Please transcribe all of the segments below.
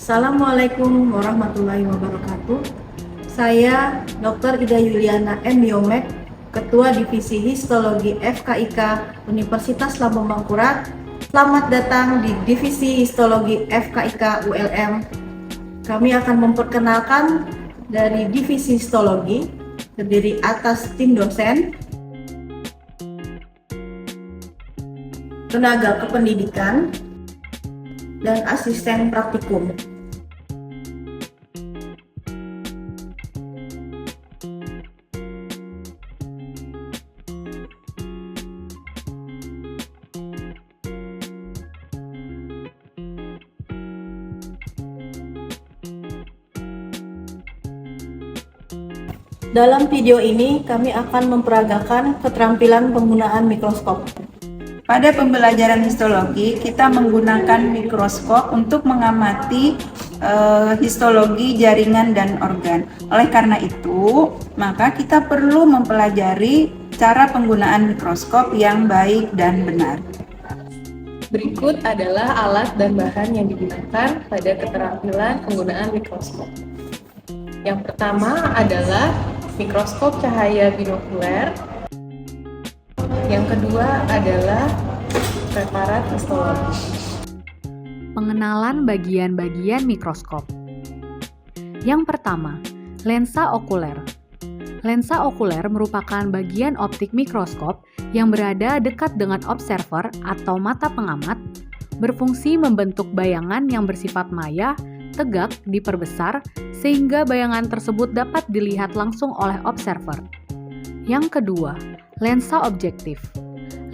Assalamualaikum warahmatullahi wabarakatuh. Saya Dr. Ida Yuliana M. Biomed, Ketua Divisi Histologi FKIK Universitas Lambung Mangkurat. Selamat datang di Divisi Histologi FKIK ULM. Kami akan memperkenalkan dari Divisi Histologi, terdiri atas tim dosen, tenaga kependidikan, dan asisten praktikum. Dalam video ini, kami akan memperagakan keterampilan penggunaan mikroskop. Pada pembelajaran histologi, kita menggunakan mikroskop untuk mengamati histologi jaringan dan organ. Oleh karena itu, maka kita perlu mempelajari cara penggunaan mikroskop yang baik dan benar. Berikut adalah alat dan bahan yang digunakan pada keterampilan penggunaan mikroskop. Yang pertama adalah mikroskop cahaya binokuler. Yang kedua adalah preparat histologi. Pengenalan bagian-bagian mikroskop. Yang pertama, lensa okuler. Lensa okuler merupakan bagian optik mikroskop yang berada dekat dengan observer atau mata pengamat, berfungsi membentuk bayangan yang bersifat maya, tegak, diperbesar, sehingga bayangan tersebut dapat dilihat langsung oleh observer. Yang kedua, lensa objektif.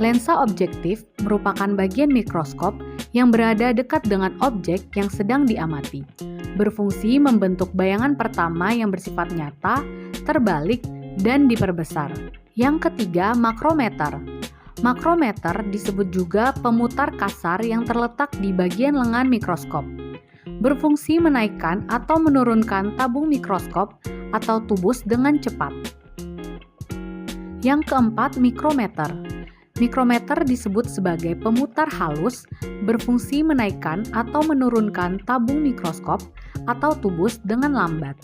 Lensa objektif merupakan bagian mikroskop yang berada dekat dengan objek yang sedang diamati, berfungsi membentuk bayangan pertama yang bersifat nyata, terbalik, dan diperbesar. Yang ketiga, makrometer. Makrometer disebut juga pemutar kasar yang terletak di bagian lengan mikroskop, berfungsi menaikkan atau menurunkan tabung mikroskop atau tubus dengan cepat. Yang keempat, mikrometer. Mikrometer disebut sebagai pemutar halus, berfungsi menaikkan atau menurunkan tabung mikroskop atau tubus dengan lambat.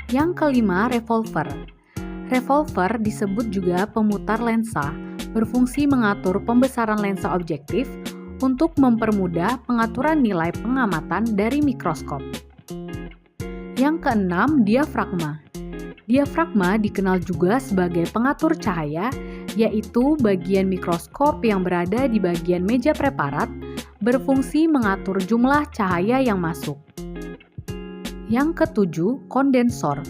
Yang kelima, revolver. Revolver disebut juga pemutar lensa, berfungsi mengatur pembesaran lensa objektif untuk mempermudah pengaturan nilai pengamatan dari mikroskop. Yang keenam, diafragma. Diafragma dikenal juga sebagai pengatur cahaya, yaitu bagian mikroskop yang berada di bagian meja preparat, berfungsi mengatur jumlah cahaya yang masuk. Yang ketujuh, kondensor.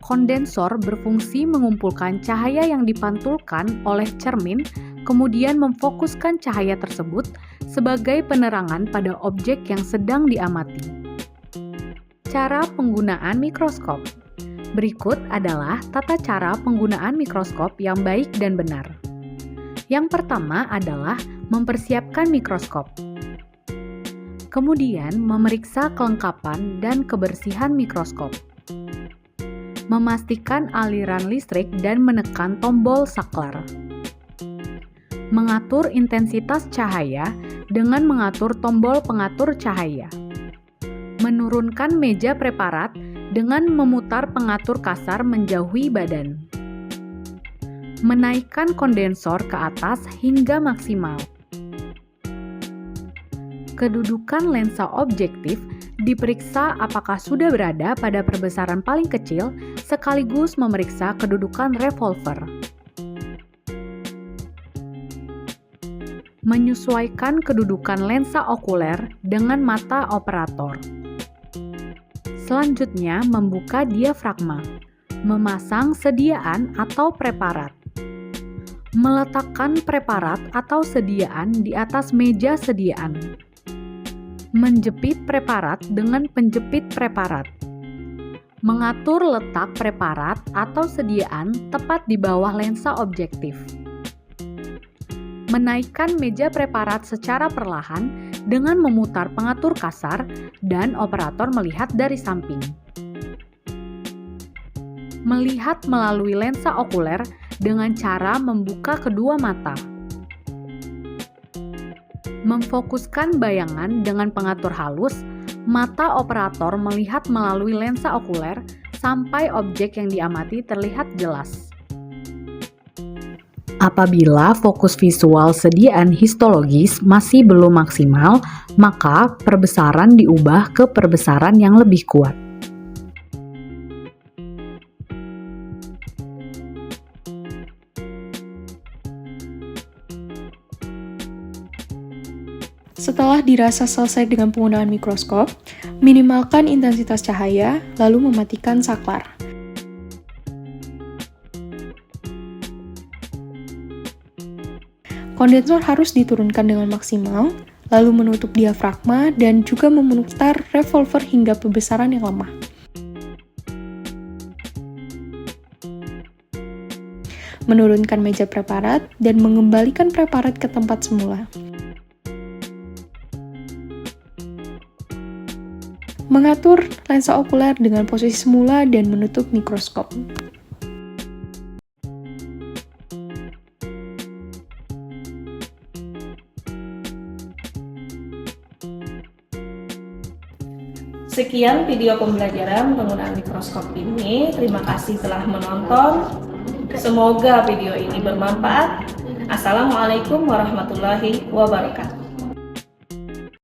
Kondensor berfungsi mengumpulkan cahaya yang dipantulkan oleh cermin, kemudian memfokuskan cahaya tersebut sebagai penerangan pada objek yang sedang diamati. Cara penggunaan mikroskop. Berikut adalah tata cara penggunaan mikroskop yang baik dan benar. Yang pertama adalah mempersiapkan mikroskop. Kemudian memeriksa kelengkapan dan kebersihan mikroskop. Memastikan aliran listrik dan menekan tombol saklar. Mengatur intensitas cahaya dengan mengatur tombol pengatur cahaya. Menurunkan meja preparat dengan memutar pengatur kasar menjauhi badan. Menaikkan kondensor ke atas hingga maksimal. Kedudukan lensa objektif diperiksa apakah sudah berada pada perbesaran paling kecil, sekaligus memeriksa kedudukan revolver. Menyesuaikan kedudukan lensa okuler dengan mata operator. Selanjutnya, membuka diafragma. Memasang sediaan atau preparat. Meletakkan preparat atau sediaan di atas meja sediaan. Menjepit preparat dengan penjepit preparat. Mengatur letak preparat atau sediaan tepat di bawah lensa objektif. Menaikkan meja preparat secara perlahan dengan memutar pengatur kasar dan operator melihat dari samping. Melihat melalui lensa okuler dengan cara membuka kedua mata. Memfokuskan bayangan dengan pengatur halus, mata operator melihat melalui lensa okuler sampai objek yang diamati terlihat jelas. Apabila fokus visual sediaan histologis masih belum maksimal, maka perbesaran diubah ke perbesaran yang lebih kuat. Setelah dirasa selesai dengan penggunaan mikroskop, minimalkan intensitas cahaya, lalu mematikan saklar. Kondensor harus diturunkan dengan maksimal, lalu menutup diafragma dan juga memutar revolver hingga pembesaran yang lemah. Menurunkan meja preparat dan mengembalikan preparat ke tempat semula. Mengatur lensa okuler dengan posisi semula dan menutup mikroskop. Sekian video pembelajaran penggunaan mikroskop ini. Terima kasih telah menonton. Semoga video ini bermanfaat. Assalamualaikum warahmatullahi wabarakatuh.